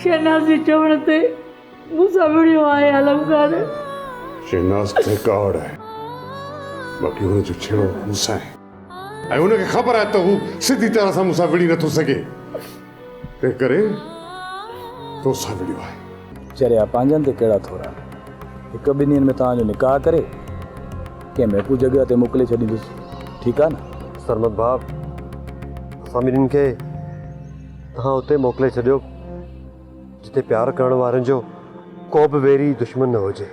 शहनाज जे चवण ते मूंसां विड़ियो आहे आलम खान। शहनाज ठेकाड़ है, बाक़ी हुनजो छेड़ो मूंसां आहे ऐं हुनखे ख़बर आहे त हू सिधी तरह सां मूंसां विड़ी नथो सघे, तंहिं करे तोसां विड़ियो आहे। चरिया पंहिंजनि ते कहिड़ा थोरा, हिकु ॿिनि ॾींहंनि में तव्हांजो निकाह करे कंहिं महफ़ूज़ जॻह ते मोकिले छॾींदुसि, ठीकु आहे न? सरमत बाप, असां ॿिन्हिनि खे तव्हां उते मोकिले छॾियो जिते प्यार करण वारनि जो को बि वेरी दुश्मन न हुजे।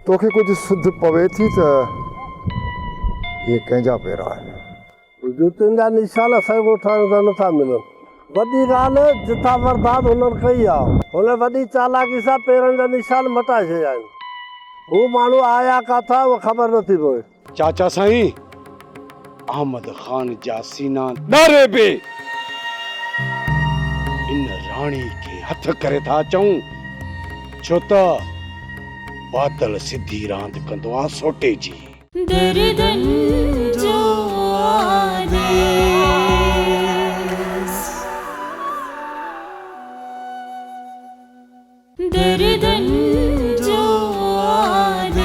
तोखे कुझु सुध पवे थी त इहे कंहिंजा पेरा आहिनि? जूतियुनि जा निशान असांखे ॻोठाइण सां नथा मिलनि। वॾी ॻाल्हि जितां बर्बाद हुननि कई आहे, हुन वॾी चालाकी सां पेरनि जा निशान मटाए छॾिया आहिनि। हू माण्हू आया किथां उहा ख़बर नथी पवे। चाचा साईं, अहमद खान जा सीना ॾारे पे इन राणी खे हथ करे था अचूं, छो त बादल सिधी रांदि कंदो आहे सोटे जी। दर्दन जो आदेश, दर्दन जो आदेश।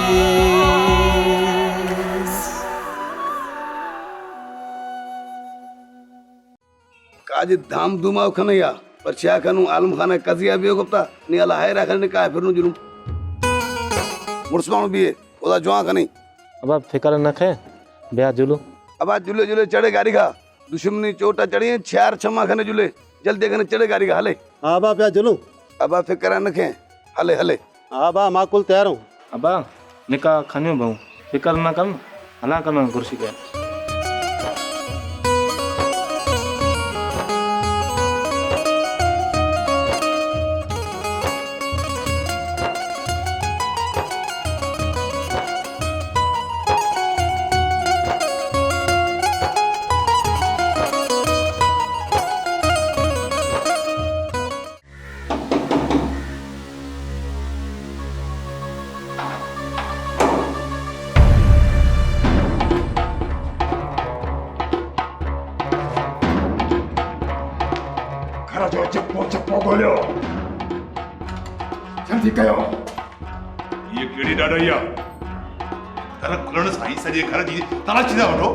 काज धाम धूमा खनैया पर छा करूं, आलम खान कजिया बियो गुप्ता नियाला है रखने का फिरनु जुलूम मुर्समानु भी ओदा जुआ कनी। अब आप फिकर न खे ब्याह जुलू। अब आज जुले जुले चढ़े गाड़ी का दुश्मनी चोटा चढ़ी छार छमा खने जुले जल्दी खने चढ़े गाड़ी का हले। हाँ बा प्या जुलू। अब आप फिकर न खे हले हले। हाँ बा माकुल तैयार हूँ। अब निकाह खनियो बहु फिकर न कर, हला करना कुर्सी पे। जल्दी कयो। ये केड़ी डाडैया घर खुलण सां ई सॼे घर जी तलाशी था वठो।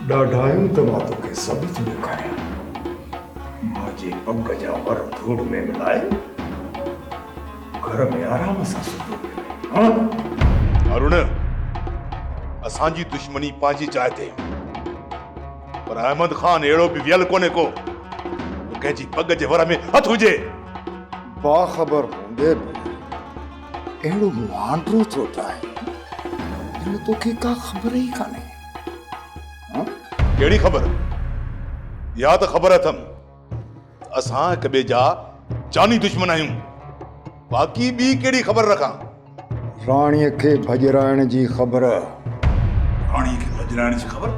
ॾाढायूं त मां तोखे सबूत ॾेखारियां, मुंहिंजे पग जा वर धूड़ में मिलाए घर में आराम सां सुठो। अरुण, असांजी दुश्मनी पंहिंजी जाइ ते, पर अहमद खान अहिड़ो बि वियल कोन्हे को कंहिंजी पग जे वर में हथ हुजे। बाख़बर हूंदे बि अहिड़ो मुहांडो थो ठाहे, ॼण तोखे का ख़बर ई कान्हे। कहिड़ी ख़बर? या त ख़बर अथमि असां हिक ॿिए जा जानी दुश्मन आहियूं, बाक़ी ॿी कहिड़ी ख़बर रखां? राणीअ खे भॼराइण जी ख़बर। राणीअ खे भॼराइण जी ख़बर?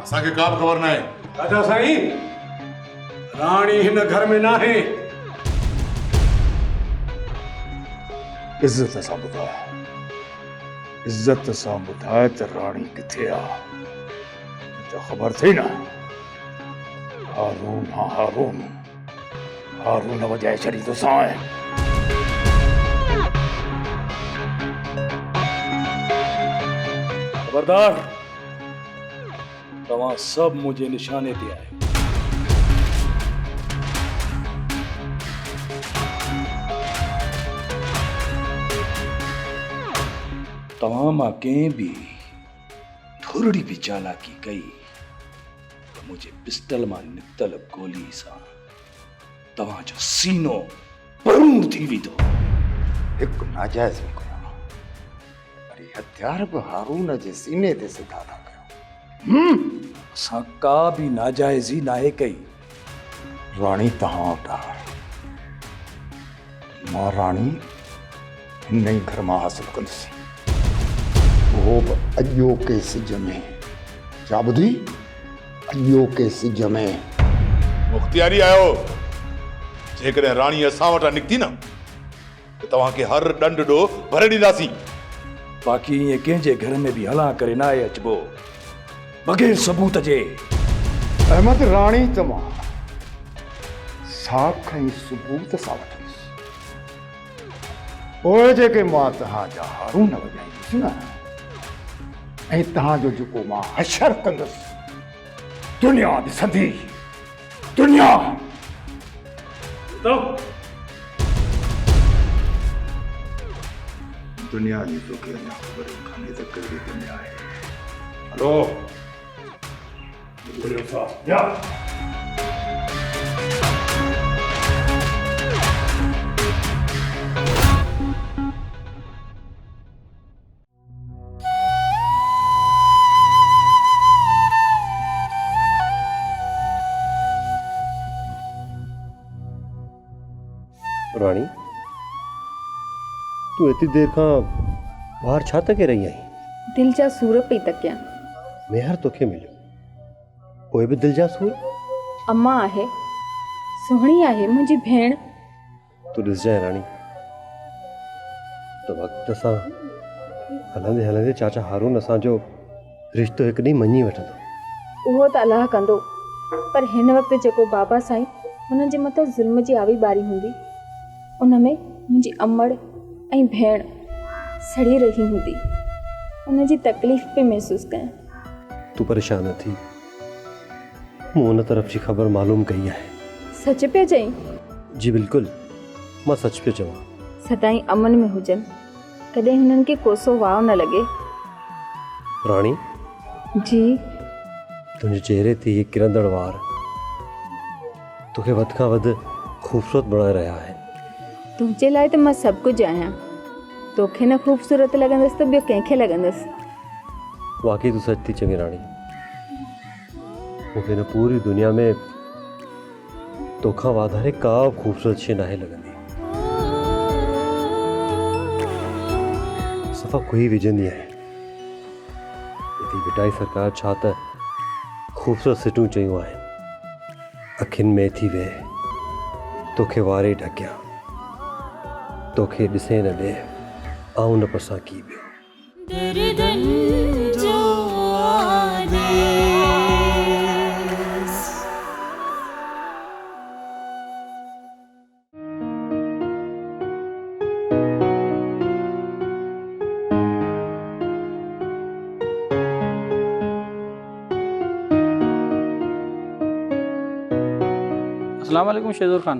असांखे का बि ख़बर न आहे। चाचा साईं, राणी हिन घर में न आहे। इज़त सां ॿुधाए, इज़त सां ॿुधाए त राणी किथे आहे, त ख़बर थी न। हारून हारून हारून वॼाए छॾी तोसां। खबरदार, तव्हां सभु मुंहिंजे निशाने ते आहियो। तव्हां मां कंहिं बि थोरी बि चालाकी कई त मुंहिंजे पिस्टल मां निकतल गोली सां तव्हांजो सीनो परूर थी वेंदो। हिकु नाजाइज़ कयो, वरी हथियार बि हारून जे सीने ते सिधा था कयो। असां का बि नाजाइज़ी नाहे कई। राणी तव्हां वटि आहे, मां राणी हिन ई घर मां हासिल कंदुसि, उहो बि अॼोके सिज में। छा ॿुधी? अॼोके सिज में। मुख़्तियारी आयो, जेकॾहिं राणी असां वटां निकिती न त तव्हांखे हर ॾंड ॾो भरे ॾींदासीं। बाक़ी ईअं कंहिंजे घर में बि हला करे न आहे अचबो बग़ैर सबूत जे। अहमद राणी तमां साख खई सबूत सां वठीसि पोइ जेके मां तव्हांजा हारून वॼाईंदुसि न ऐं तव्हांजो जेको मां हशर कंदुसि दुनिया ॾिसंदी दुनिया। दुनिया जी तोखे अञा ख़बर कान्हे त कहिड़ी दुनिया आहे। हलो या राणी तू एतिरी देर खां ॿाहिरि छा त करे रही आहीं? दिल जा सूर पई तकियां। मेहर तोखे मिलियो पोइ बि दिलि जा सूर? अम्मा आहे, सुहिणी आहे, मुंहिंजी भेण। तू ॾिसजांइ राणी त वक़्त सां हलंदे हलंदे चाचा हारून असांजो रिश्तो हिकु ॾींहुं मञी वठंदो। उहो त अलाह कंदो, पर हिन वक़्तु जेको बाबा साईं हुननि जे मथां ज़ुल्म जी आवी बारी हूंदी उन में मुंहिंजी अमड़ ऐं भेण सड़ी रही हूंदी। उन जी तकलीफ़ पे महसूस कयां। तू परेशान न थी, मूं उन तरफ़ जी ख़बर मालूम कई आहे। सच पिया चई? जी बिल्कुलु, मां सच पियो चवां। सदाईं अमन में हुजनि, कॾहिं हुननि खे कोसो वाव न लॻे। राणी जी तुंहिंजे चेहरे ते ये किरंदड़ वार तोखे वधि खां वधि ख़ूबसूरत बणाए रहिया आहिनि। तुंहिंजे लाइ त मां सभु कुझु आहियां। तोखे न ख़ूबसूरत लॻंदसि त ॿियो कंहिंखे लॻंदसि। वाकई तू सच थी चङी राणी। मूंखे हिन पूरी दुनिया में तोखां वाधारे का ख़ूबसूरत शइ नाहे लॻंदी। सफ़ा कोई विझंदी आहे। हिते बिटाई सरकार छा त ख़ूबसूरत सिटूं चयूं आहिनि। अखियुनि में थी वे तोखे वारे ढकिया, तोखे ॾिसे न ॾे आऊं न परसां की वियो। दर्दन जो आदेश। अस्सलाम वालेकुम शेजूर खान।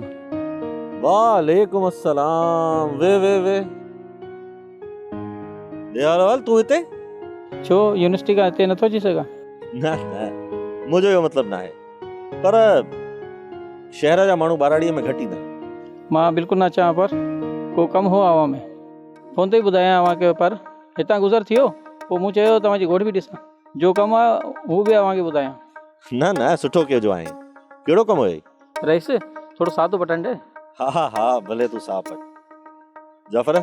वालेकुम अस्सलाम। वे दयाल तू हिते? छो यूनिवर्सिटी खां हिते नथो अची सघां? न मुंहिंजो इहो मतिलबु न आहे, पर शहर जा माण्हू ॿाराड़ीअ में घटि ईंदा। मां बिल्कुलु न अचां, पर को कमु हो आवां में फ़ोन ते ई ॿुधायां के पर हितां गुज़र थियो पोइ मूं चयो तव्हांजी घोट बि ॾिसां, जो कमु आहे हू बि तव्हांखे ॿुधायां। न सुठो कयो आहे। कहिड़ो कमु हुयो? रईस थोरो सादो बटन ॾे। हा भले तूं साफ़ वटि। जाफ़र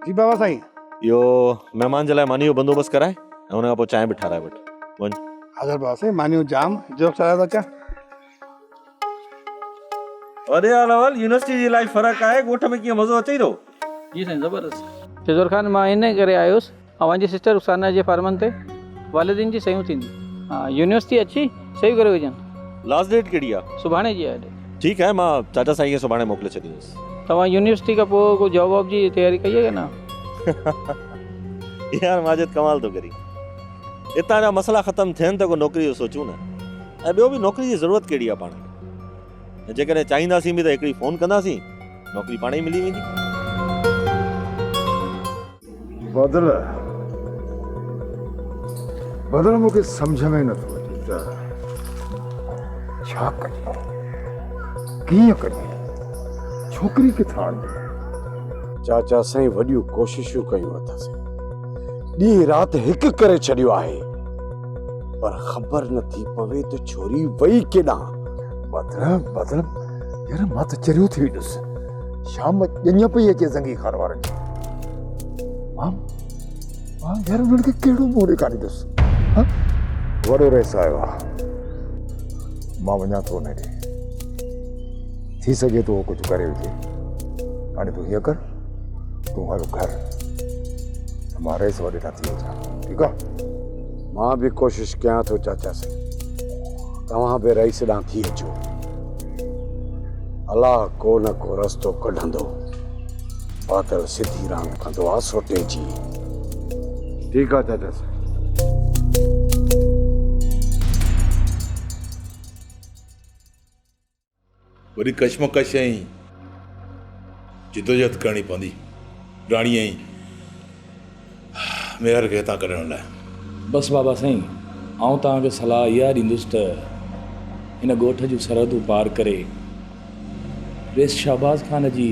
जी बाबा साईं। इहो महिमान जे लाइ मानी जो बंदोबस्तु कराए ऐं हुन खां पोइ चांहि बि ठाराए वठि। वञ। हाज़िर बाबा साईं, मानियूं जाम जो ठाराए थो अचां। अरे अलावल यूनिवर्सिटी जी लाइफ फ़र्क़ु आहे, ॻोठ में कीअं मज़ो अचे थो? जी साईं ज़बरदस्त। शेजूर खान मां इन करे आयुसि, अव्हांजी सिस्टर रुखसाना जे फार्मनि ते वालिदिन जी सयूं थींदी। हा यूनिवर्सिटी अची सही करे विझनि। लास्ट डेट कहिड़ी आहे? सुभाणे जी आहे। ठीकु आहे, मां चाचा साईं खे सुभाणे मोकिले छॾींदुसि। तव्हां यूनिवर्सिटी खां पोइ को जॉब वॉब जी तयारी कई आहे न? यार माजिद कमाल थो करी। हितां जा मसला ख़तमु थियनि त को नौकिरी जो सोचूं न। ऐं ॿियो बि नौकिरी जी ज़रूरत कहिड़ी आहे पाण खे? जेकॾहिं चाहींदासीं बि त हिकिड़ी फ़ोन कंदासीं, नौकिरी पाण ई मिली वेंदी। बदल मूंखे सम्झ में नथो अचे त छा कजे, कीअं कजे, छोकिरी किथां आणिजे। चाचा साईं वॾियूं कोशिशूं कयूं अथासीं, ॾींहुं राति हिकु करे छॾियो आहे, पर ख़बर नथी पवे त छोरी वई केॾां। बदल यार मां त चरियो थी वियुसि, शाम ॼञ पई अचे ज़ंगी खान वारनि जी। मां यार उन्हनि खे कहिड़ो मुंहुं ॾेखारींदुसि? वॾो रेस आयो आहे, मां वञा थो हुन ॾे। थी सघे थो कुझु करे विझे। हाणे तूं हीअं कर, तूं हलो घर, मां रेस वॾे न थी वञा, ठीकु आहे? मां बि कोशिशि कयां थो चाचा साईं, तव्हां बि रईस ॾांहुं थी अचो। अलाह को न को रस्तो कढंदो। बादल सिधी रांदि कंदो आहे सोटे जी। ठीकु आहे चाचा साईं। वरी कशमकश ऐं जिदोजहद करणी पवंदी राणी ऐं मेहर खे हितां कढण लाइ। बसि बाबा साईं, आउं तव्हांखे सलाह इहा ॾींदुसि त हिन ॻोठ जूं सरहदूं पार करे वेस शहबाज़ ख़ान जी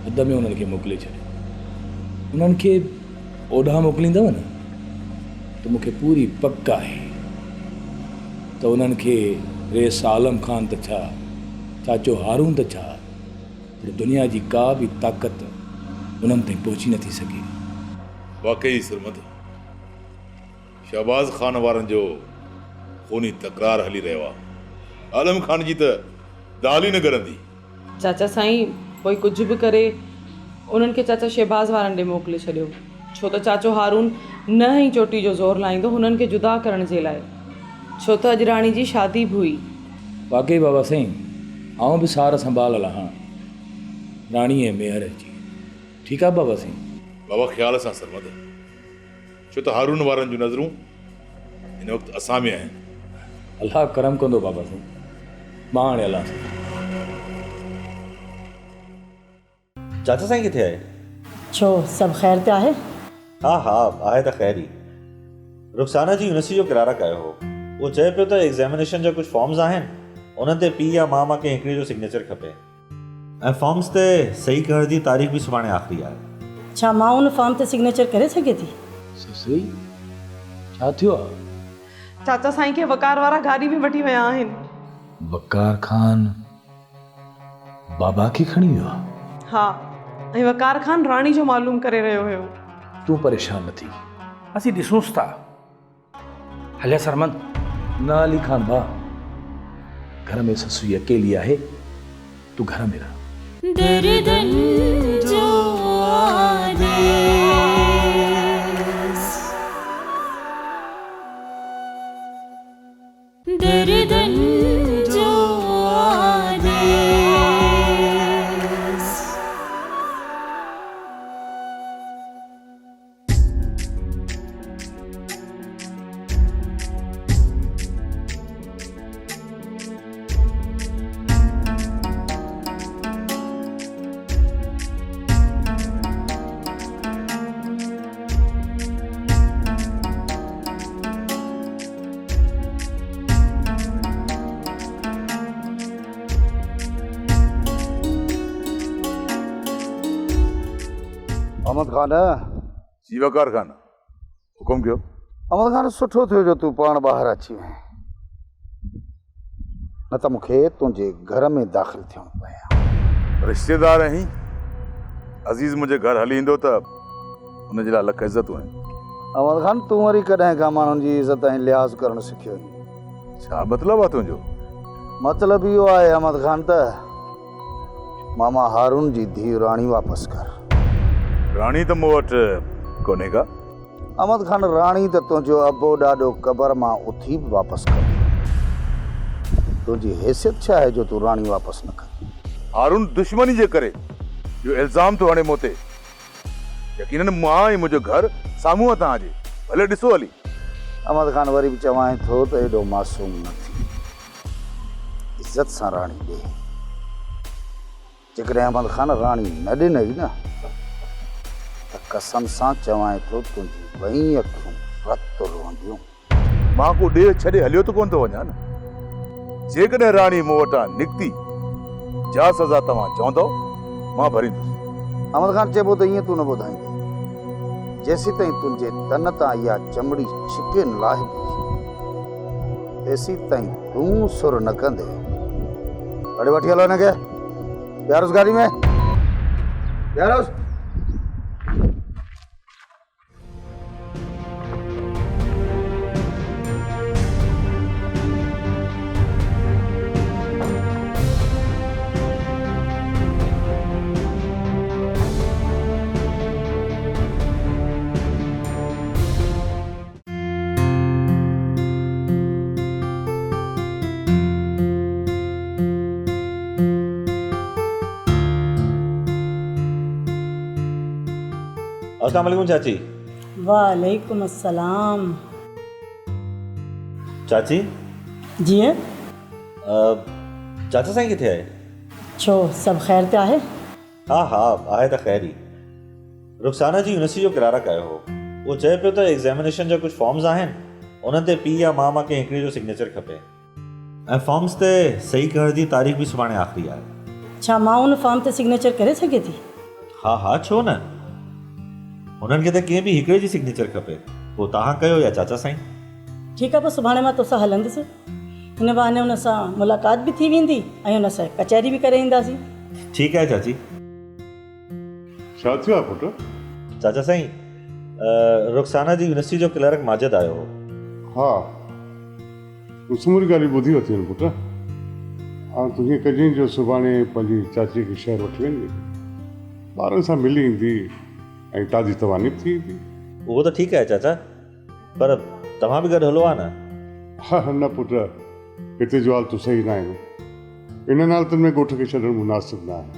हद में उन्हनि खे मोकिले छॾियो। उन्हनि खे ओॾां मोकिलींदव न त मूंखे पूरी पक आहे त उन्हनि खे रेस आलम ख़ान त छा, चाचो हारून त छा, पर दुनिया जी का बि ताक़त उन्हनि ताईं पहुची नथी सघे। वाकई सुरमद, शहबाज़ ख़ान वारनि जो खूनी तकरार हली रहियो आहे। आलम ख़ान जी त दाल ई न करंदी। चाचा साईं, कोई कुझु बि करे उन्हनि खे चाचा शहबाज़ वारनि ॾे मोकिले छॾियो, छो त चाचो हारून न ई चोटी जो ज़ोर लाईंदो हुननि खे जुदा करण जे लाइ, छो त अॼु राणी जी शादी बि हुई। वाकई बाबा साईं, आउं बि सार संभाल लहां राणी ऐं मेहर जी। ठीकु आहे बाबा साईं? बाबा ख़्याल सां सरमद, छो त हारून वारनि जूं नज़रूं हिन वक़्तु असां में आहिनि। अलाह करम कंदो बाबा साईं। मां हाणे हलां थो। चाचा साईं किथे आहे? छो सभु ख़ैर ते आहे? हा हा आहे त ख़ैर ई। रुखसाना जी यूनिवर्सिटी जो किरारा कयो हो। उहो चए पियो त एग्ज़ामिनेशन जा कुझु फॉर्म्स आहिनि, उन्हनि ते पीउ या मामा कंहिं हिकिड़े जो सिग्नेचर खपे ऐं फॉर्म्स ते सही करण जी तारीख़ बि सुभाणे आख़िरी आहे। छा मां उन फॉर्म ते सिग्नेचर करे सघे थी? सही छा थियो आहे? चाचा साईं खे वकार वारा गाॾी बि वठी विया आहिनि। वकार खान बाबा खे खणी वियो आहे? हा, ऐं वकार खान राणी जो मालूम करे रहियो हुयो। तूं परेशान न थी, असीं ॾिसूंसि था। हलिया सरमंद। न अली खान भाउ, घर में ससु अकेली आहे, तूं घर में रह। दर्दन जो आदेश, दर्दन जो आदेश। अहमद खान, जी वकार खान, हुकुम कयो। अहमद खान, सुठो थियो जो तूं पाण ॿाहिरि अची वएं, न त मूंखे तुंहिंजे घर में दाख़िल थियणो पए। रिश्तेदार आहीं, अज़ीज़ मुंहिंजे घर हली ईंदो त हुनजे लाइ लख इज़तूं आहिनि। अहमद खान, तूं वरी कॾहिं खां माण्हुनि जी इज़त ऐं लिहाज़ करणु सिखियो आहीं? छा मतिलबु आहे तुंहिंजो? मतिलबु इहो आहे अहमद खान त मामा हारून जी धीउ राणी वापसि कर। राणी त मूं वटि कोन्हे का। अहमद खान, राणी त तुंहिंजो अबो ॾाढो क़बर मां उथी बि वापसि कर। तुंहिंजी हैसियत छा आहे जो तूं राणी वापसि न कर? हारून दुश्मनी जे करे इहो इल्ज़ाम थो हणे मूं ते। यकीनन मां ऐं मुंहिंजो घर साम्हूं आहे तव्हांजे, भले ॾिसो हली। अहमद खान, वरी बि चवां थो त एॾो मासूम न थी, इज़त सां राणी ॾे। जेकॾहिं अहमद खान राणी न ॾिनई न त कसम सां चवां थो तुंहिंजी ॿई अखियूं रत रोहंदियूं। मां को ॾे छॾे हलियो त कोन थो वञा न। जेकॾहिं राणी मूं वटां निकिती, जा सज़ा तव्हां चवंदव मां भरींदुसि। अहमद खान, चइबो त ईअं तूं न ॿुधाईंदे। जेसीं ताईं तुंहिंजे तन तां इहा चमड़ी छिके न लाहिबी, तेसीं ताईं तूं सुर न कंदे। अॾे वठी हलो हिनखे, ॿियारोसि गाॾी में, ॿियारोसि। अस्सलाम वालेकुम चाची। वालेकुम अस्सलाम। चाची जी चाचा साईं किथे आहे? छो सब खैर ते आहे? हा हा आहे त ख़ैर ई। रुखसाना जी यूनिवर्सिटी जो किरारा कयो हो। वो चए पियो त एग्ज़ामिनेशन जा कुझु फॉर्म्स आहिनि, उन्हनि ते पीउ या मां खे हिकिड़े जो सिग्नेचर खपे ऐं फॉर्म्स ते सही करण जी तारीख़ बि सुभाणे आख़िरी आहे। छा मां उन फॉर्म ते सिग्नेचर करे सघे थी? हा हा छो न, हुननि खे त कंहिं बि हिकिड़े जी सिग्नेचर खपे। पोइ तव्हां कयो या चाचा साईं। ठीकु आहे, पोइ सुभाणे मां तोसां हलंदुसि। हिन बहाने हुन सां मुलाक़ात बि थी वेंदी ऐं हुन सां कचहरी बि करे ईंदासीं। ठीकु आहे चाची। छा थियो आहे पुटु? चाचा साईं, रुखसाना जी यूनिवर्सिटी जो क्लर्क माजिद आयो हो। हा, मूंखे ॻाल्हि ॿुधी वठी आहिनि पुटु। ऐं तुंहिंजी कजनि जो सुभाणे पंहिंजी चाची खे शहर वठी वेंदी, ॿारनि सां मिली ईंदी ऐं ताज़ी तवानीब थी ईंदी। उहो त ठीकु आहे चाचा, पर तव्हां बि गॾु हलो आहे न? हा न पुटु, हिते जो हाल तूं सही न आहियो। इन हालतुनि में ॻोठ खे छॾणु मुनासिबु न आहे।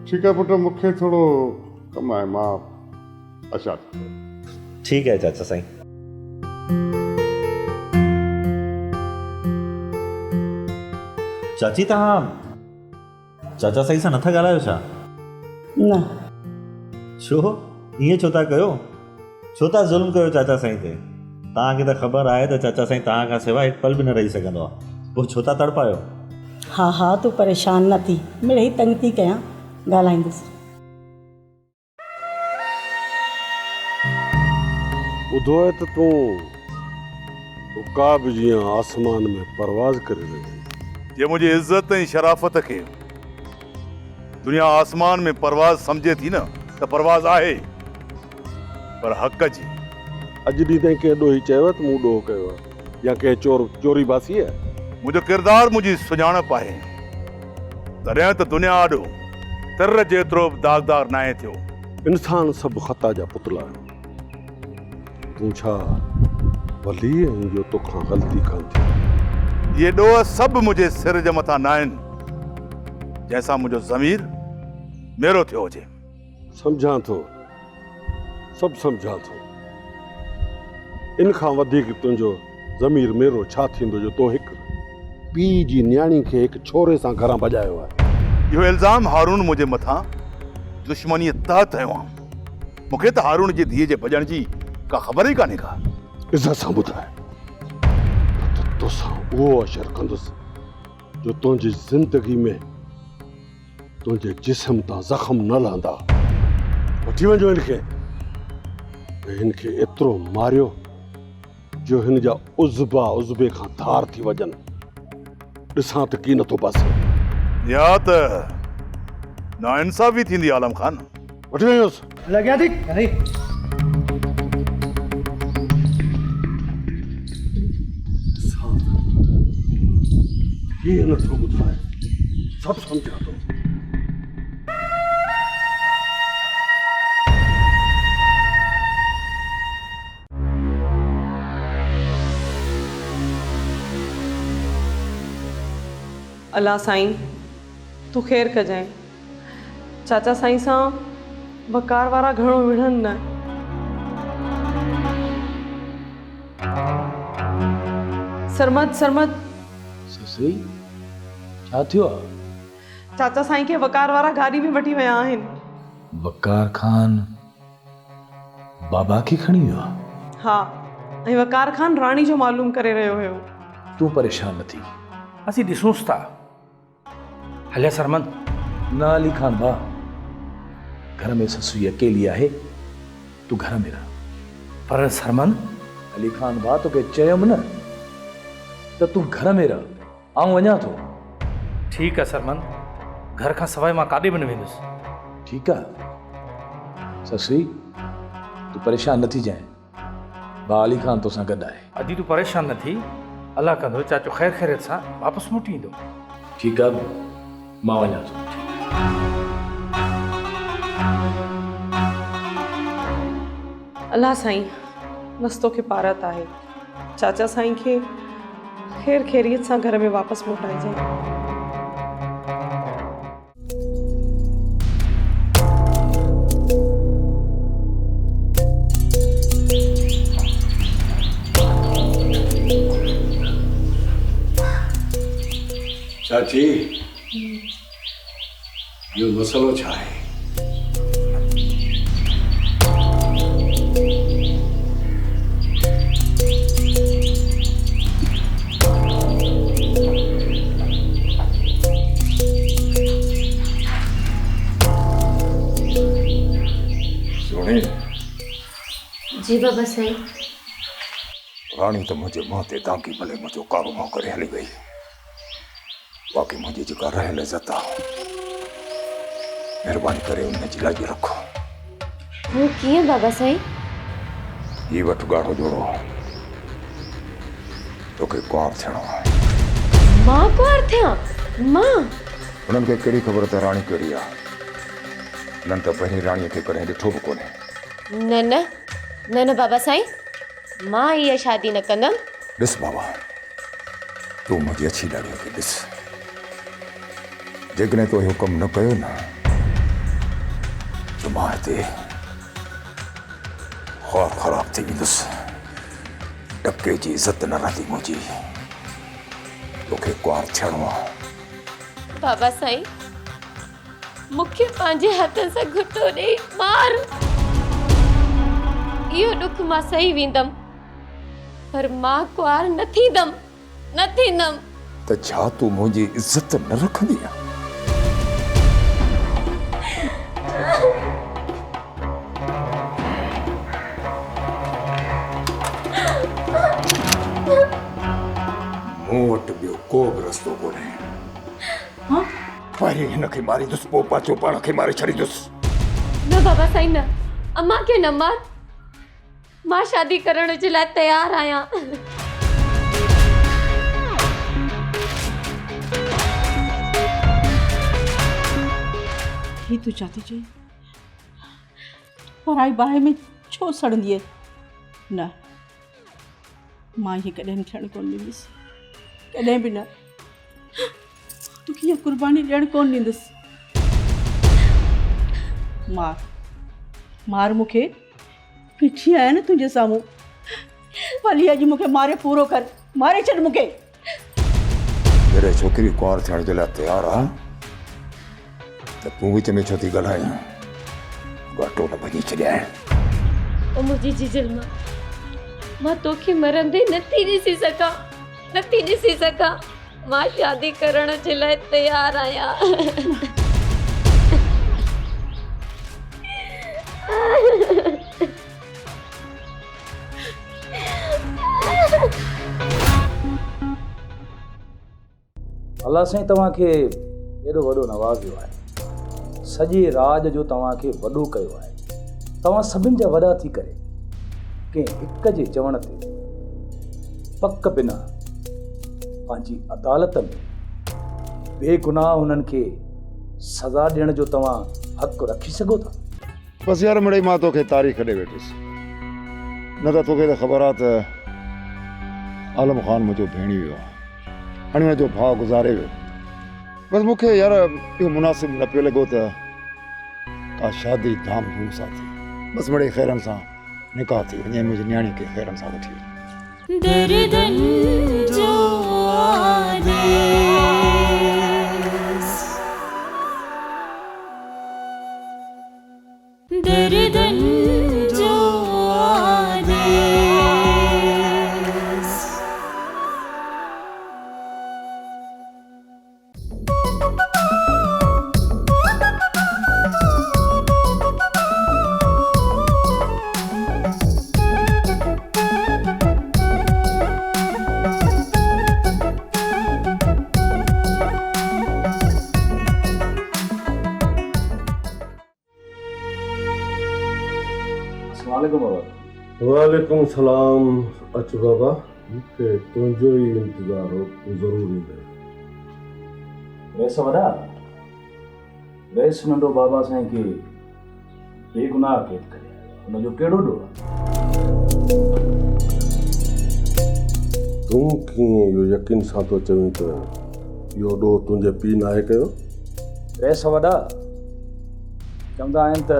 ठीकु आहे पुटु, मूंखे थोरो कमु आहे, मां अचां थो। ठीकु आहे चाचा साईं। चाची तव्हां चाचा साईं सां नथा ॻाल्हायो छा? न। छो ईअं छो था कयो? छो था ज़ुल्म कयो चाचा साईं ते? तव्हांखे त ख़बर आहे त चाचा साईं तव्हां खां सवाइ हिकु पल बि न रही सघंदो आहे, पोइ छो था तड़पायो? हा हा तूं परेशान न थी, मिड़ई तंग थी कयां, ॻाल्हाईंदुसि। ॿुधो आहे त तूं उकाब जीअं आसमान में परवाज़ करे रही। जे मुंहिंजी इज़त ऐं शराफ़त खे दुनिया आसमान में परवाज़ सम्झे थी न, त परवाज़ आहे, पर हक़ जी। अॼु ॾींहुं ताईं कंहिं ॾोही चयो त मूं ॾोह कयो आहे या कंहिं चोरी बासी आहे? मुंहिंजो किरदारु मुंहिंजी सुञाणप आहे, तॾहिं त दुनिया आॾो तिर जेतिरो बि दागदार न आहे थियो। इंसान सभु ख़ता जा पुतला आहिनि। तूं छा भली आहीं जो तोखां ग़लती कोन थी? ये ॾोह सभु मुंहिंजे सिर जे मथां न आहिनि, जंहिंसां मुंहिंजो ज़मीर मेरो थियो हुजे। सम्झां थो, सभु सम्झां थो। इन खां वधीक तुंहिंजो ज़मीर मेरो छा थींदो जो तो हिकु पीउ जी न्याणी खे हिकु छोरे सां घरां भॼायो आहे? इहो इल्ज़ाम हारून मुंहिंजे मथां दुश्मनीअ तहत हयो आहे। मूंखे त हारून जी धीअ जे भॼण जी का ख़बर ई कान्हे का। इज़त सां ॿुधाए त तोसां उहो अशर कंदुसि जो तुंहिंजी ज़िंदगी में तुंहिंजे जिस्म तां ज़ख़्म न लहंदा। वठी वञो हिनखे, हिनखे एतिरो मारियो जो हिन जा उज़बे खां धार थी वञनि। ॾिसां त की नथो पासे। या त नाइंसाफ़ी थींदी आलम ख़ान। वठी वञोसि। लॻिया थी कीअं नथो ॿुधाए, सभु सम्झां थो। अल्लाह साईं तूं ख़ैरु कजांइ। चाचा साईं सां वकार वारा घणो विढ़नि न। सरमद ससुई छा थियो आहे? चाचा साईं खे वकार वारा गाॾी में वठी विया आहिनि। वकार खान बाबा खे खणी वियो आहे? हा, ऐं वकार खान राणी जो मालूम करे रहियो हुयो। तूं परेशान न थी, असीं ॾिसूंसि था। हलिया सरमंद। न अली खान भाउ, घर में ससुई अकेली आहे, तूं घर में रह। पर सरमंद, अली खान भाउ तोखे चयमि न त तूं घर में रह, आउं वञा थो। ठीकु आहे सरमंद, घर खां सवाइ मां काॾे बि न वेंदुसि। ठीकु आहे ससुई, तूं परेशान न थी जांइ, भाउ अली खान तोसां गॾु आहे। अदी तूं परेशान न थी, अलाह कंदो चाचो ख़ैर ख़ैरियत सां वापसि मोटी ईंदो। ठीकु आहे, मां वञा थो। अल्लाह साईं बसि तोखे पारत आहे। चाचा साईं खे ख़ैर ख़ैरियत सां घर में वापसि मोटाइजांइ। चाची इहो मसइलो छा आहे? सुणे जी बाबा साईं। राणी तो मुझे माते ताकि भले मुझो कारो मां करे हली गई। बाक़ी मुझे जेका रहियल इज़त आहे महिरबानी करे उन जी लाज रखो। वो कीअं बाबा साईं? ही वटि ॻाढ़ो जोड़ो तोखे कुंवार थियणो आहे। मां कुंवार थियां? मां? उन्हनि खे कहिड़ी ख़बर त राणी कहिड़ी आहे? उन्हनि त पहिरीं राणीअ खे कॾहिं ॾिठो बि कोन्हे। न न न न बाबा साईं, मां इहा शादी न कंदमि। ॾिस बाबा, तूं मुंहिंजी अछी ॾाॾीअ खे ॾिस। जेकॾहिं तो इहो कमु न कयो न त मां हिते ख़राब थी वेंदुसि। टके जी इज़त न रहंदी मुंहिंजी। तोखे कुंवार थियणो आहे। बाबा साईं, मूंखे पंहिंजे हथनि सां घुटो ॾेई मार। इहो ॾुख मां सही वेंदमि, पर मां कुंवार न थींदमि, न थींदमि। त छा तूं मुंहिंजी इज़त न रखंदी आहे? मूं वटि ॿियो को बि रस्तो कोन्हे। पहिरीं हिन खे मारींदुसि, पोइ पाछो पाण खे मारे छॾींदुसि। न बाबा साईं न, अम्मा खे न मार। मां शादी करण जे लाइ तयारु आहियां। ही तू चाती चई पराई बाहि में छो सड़ंदी आहे? न, मां ये कॾहिं थियणु कोन ॾींदुसि, कॾहिं बि न। तोखे इहा कुर्बानी ॾियणु कोन ॾींदुसि। मार मार मूंखे, पिछी आया न तुंहिंजे साम्हूं। भली अॼु मूंखे मारे पूरो कर, मारे छॾ मूंखे। मेरे छोकिरी कुंवार थियण जे लाइ तयारु आहे त तूं विच में छो थी ॻाल्हाईं? घाटो न भॼी छॾियां। ओ मुंहिंजी जीजल मां तोखे मरंदे नथी ॾिसी सघां, नथी ॾिसी सघां। मां शादी करण जे लाइ तयारु आहियां। अलाह साईं तव्हांखे एॾो वॾो नवाज़ियो आहे। सॼे राज जो तव्हांखे वॾो कयो आहे। तव्हां सभिनि जा वॾा थी करे कंहिं हिक जे चवण ते पक बिना पंहिंजी अदालत में बेगुनाह हुननि खे सज़ा ॾियण जो तव्हां हक़ रखी सघो था? बसि यार मिड़ई मां तोखे तारीख़ ॾे वेठुसि। न त तोखे त ख़बर आहे त आलम ख़ान मुंहिंजो भेणी वियो आहे, हाणे हुनजो भाउ गुज़ारे वियो। बसि मूंखे यार इहो मुनासिबु न पियो लॻो त का शादी धाम धूम सां थी। बसि मिड़ई ख़ैरनि सां निकाह थी वञे, मुंहिंजी न्याणी खे ख़ैरनि सां वठी वञे। दर्दन जो आदेश, दर्दन जो आदेश। वालेकुम सलाम। अच बाबा, मूंखे तुंहिंजो ई इंतज़ार हो, तूं ज़रूरु ईंदे। वैस वॾा, वैस नंढो बाबा साईं खे बेगुनाह कैद करे हुनजो कहिड़ो ॾोह आहे? तूं कीअं इहो यकीन सां थो चवीं त इहो ॾोह तुंहिंजे पीउ नाहे कयो? वैस वॾा, चवंदा आहिनि त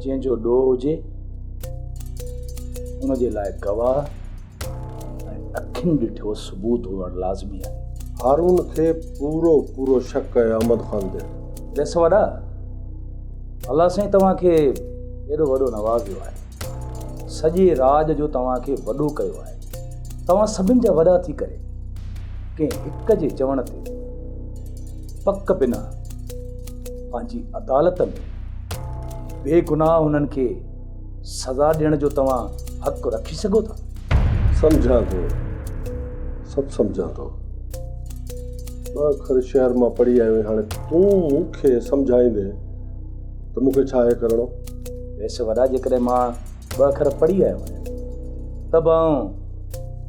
जंहिंजो ॾोह हुजे उनजे लाइ गवाह ऐं अखियुनि ॾिठो सबूत हुअणु लाज़मी आहे। हारून खे पूरो पूरो शक है अहमद खान ते। ॾिस वॾा, अलाह साईं तव्हांखे एॾो वॾो नवाज़ियो आहे, सॼे राज जो तव्हांखे वॾो कयो आहे। तव्हां सभिनि जा वॾा थी करे कंहिं हिक जे चवण ते पक बिना पंहिंजी अदालत में बेगुनाह हुननि खे सज़ा ॾियण जो तव्हां हक़ रखी सघो था? सम्झां थो, सभु सम्झां थो। ॿ अखर शहर मां पढ़ी आयो आहियां। हाणे तूं मूंखे सम्झाईंदे त मूंखे छा आहे करिणो? वैसे वॾा, जेकॾहिं मां 2 अखर पढ़ी आयो आहियां त बि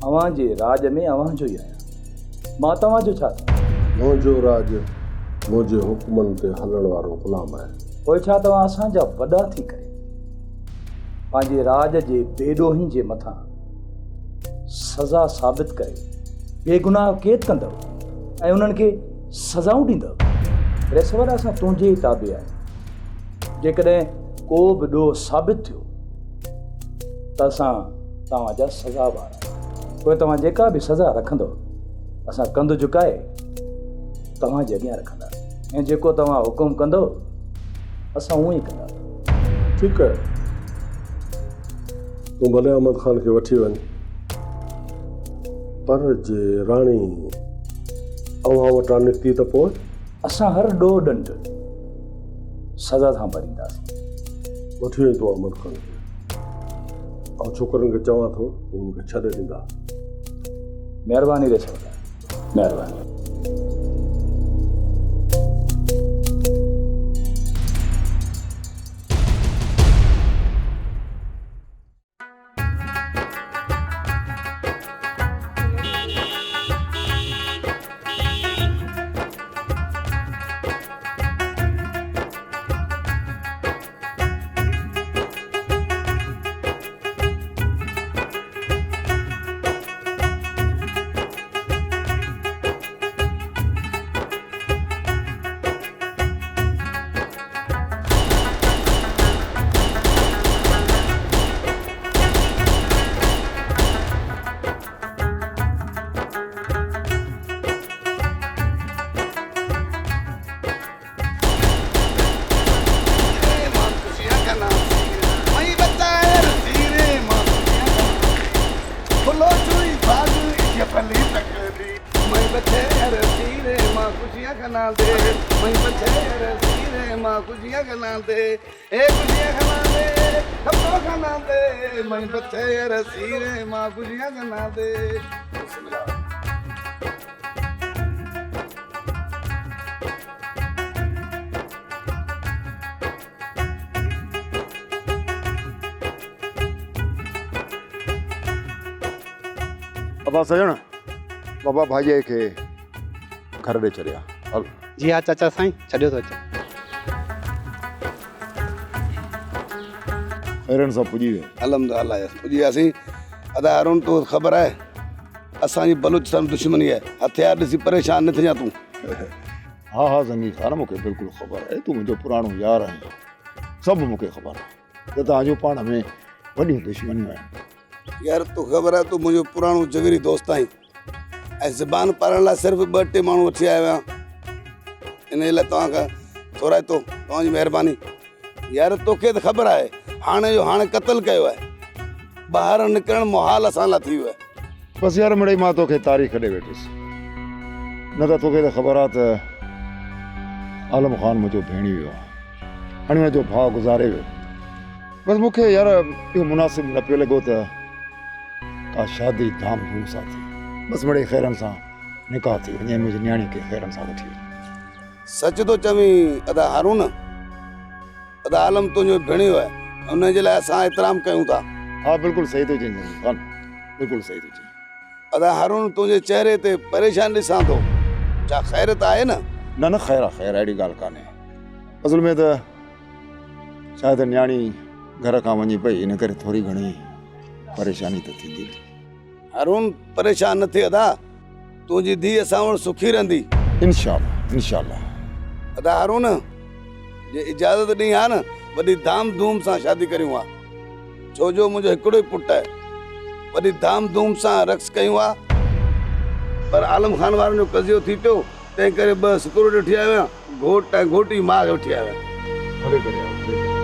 अव्हां जे राज में अव्हां जो ई आहियां। मां तव्हांजो छा था? मुंहिंजो राज मुंहिंजे हुकुमनि ते हलण वारो ग़ुलाम आहे। पोइ छा तव्हां असांजा वॾा थी करे पंहिंजे राज जे बेॾोहिन जे मथां सज़ा साबित करे बेगुनाह क़ैद कंदव ऐं उन्हनि खे सज़ाऊं ॾींदव? रेसवर, असां तुंहिंजे ई ताबे आहियूं। जेकॾहिं को बि ॾोह साबित थियो त असां तव्हांजा सज़ावार आहियूं। पोइ तव्हां जेका बि सज़ा रखंदव असां कंध झुकाए तव्हांजे अॻियां रखंदासीं ऐं जेको तव्हां हुकुम कंदव असां उहो ई कंदासीं। ठीकु आहे, तूं भले अहमद खान खे वठी वञ, पर जे राणी अव्हां वटां निकिती त पोइ असां हर ॾोह ॾंड सज़ा सां भरींदासीं। वठी वञ तूं अहमद खान खे, ऐं छोकिरनि खे चवां थो उनखे छॾे ॾींदा। महिरबानी रेसवर, महिरबानी। अबा सजण, बाबा भाईअ खे घर ॾे छॾिया। हल। जी हाँ चाचा साईं, छॾियो थो अचे। खैरन सां पुॼी वियो? अलहमदुलिल्लाह पुॼी वियासीं। अदा हारून तो ख़बर आहे असांजी बलूचिस्तान दुश्मनी आहे, हथियार ॾिसी परेशान न थिया तूं। हा हा ज़ंगी ख़ान, मूंखे बिल्कुलु ख़बर आहे, तूं मुंहिंजो पुराणो यार आहीं, सभु मूंखे ख़बर आहे त तव्हांजो पाण में वॾियूं दुश्मनियूं आहिनि। यार तो ख़बर आहे तूं मुंहिंजो पुराणो जगरी दोस्त आहीं ऐं ज़बान पारण लाइ सिर्फ़ु 2-3 माण्हू वठी आयो आहियां। इन लाइ तव्हांखां थोराए थो, तव्हांजी महिरबानी। यार तोखे त ख़बर आहे हाणे जो हाणे क़तल कयो आहे, ॿाहिरि निकिरणु मुहाल असां लाइ थी वियो आहे। बसि यार मिड़ई मां तोखे तारीख़ ॾे वेठुसि, न त तोखे त ख़बर आहे त आलम ख़ान मुंहिंजो भेणी वियो आहे, हाणे मुंहिंजो भाउ गुज़ारे वियो। बसि मूंखे यार इहो मुनासिबु न पियो लॻो त का शादी धाम धूम सां थी, बसि मिड़ई खैरनि सां निकाह थी वञे, मुंहिंजी न्याणी खे खैरनि सां वठी वञे। सच तो चवीं अदा हारून, अदा आलम तुंहिंजो भेणियो आहे, उनजे लाइ असां एतिराम कयूं था। हा बिल्कुलु सही थो चईं ख़ान, बिल्कुलु सही थो चईं। अदा हारून तुंहिंजे चेहरे ते परेशान ॾिसां थो, छा ख़ैरत आहे न? न न ख़ैर आहे, ख़ैर अहिड़ी ॻाल्हि कान्हे। असुल में त शायदि न्याणी घर खां वञी पई, इन करे थोरी घणी परेशानी त थींदी। हारून परेशान न थिए अदा, तुंहिंजी धीउ असां वटि सुखी रहंदी इंशाअल्लाह इंशाअल्लाह। अदा हारून जे इजाज़त ॾींहुं आहे न, वॾी धाम धूम सां शादी करियूं आहे, छो जो मुंहिंजो हिकिड़ो ई पुटु आहे। वॾी धाम धूम सां रक़्स कयूं आहे पर आलम खान वारनि जो कज़ियो थी पियो तंहिं करे 2 सिक्योरिटी वठी आया घोट ऐं घोटी माउ खे वठी आया हले करे आओ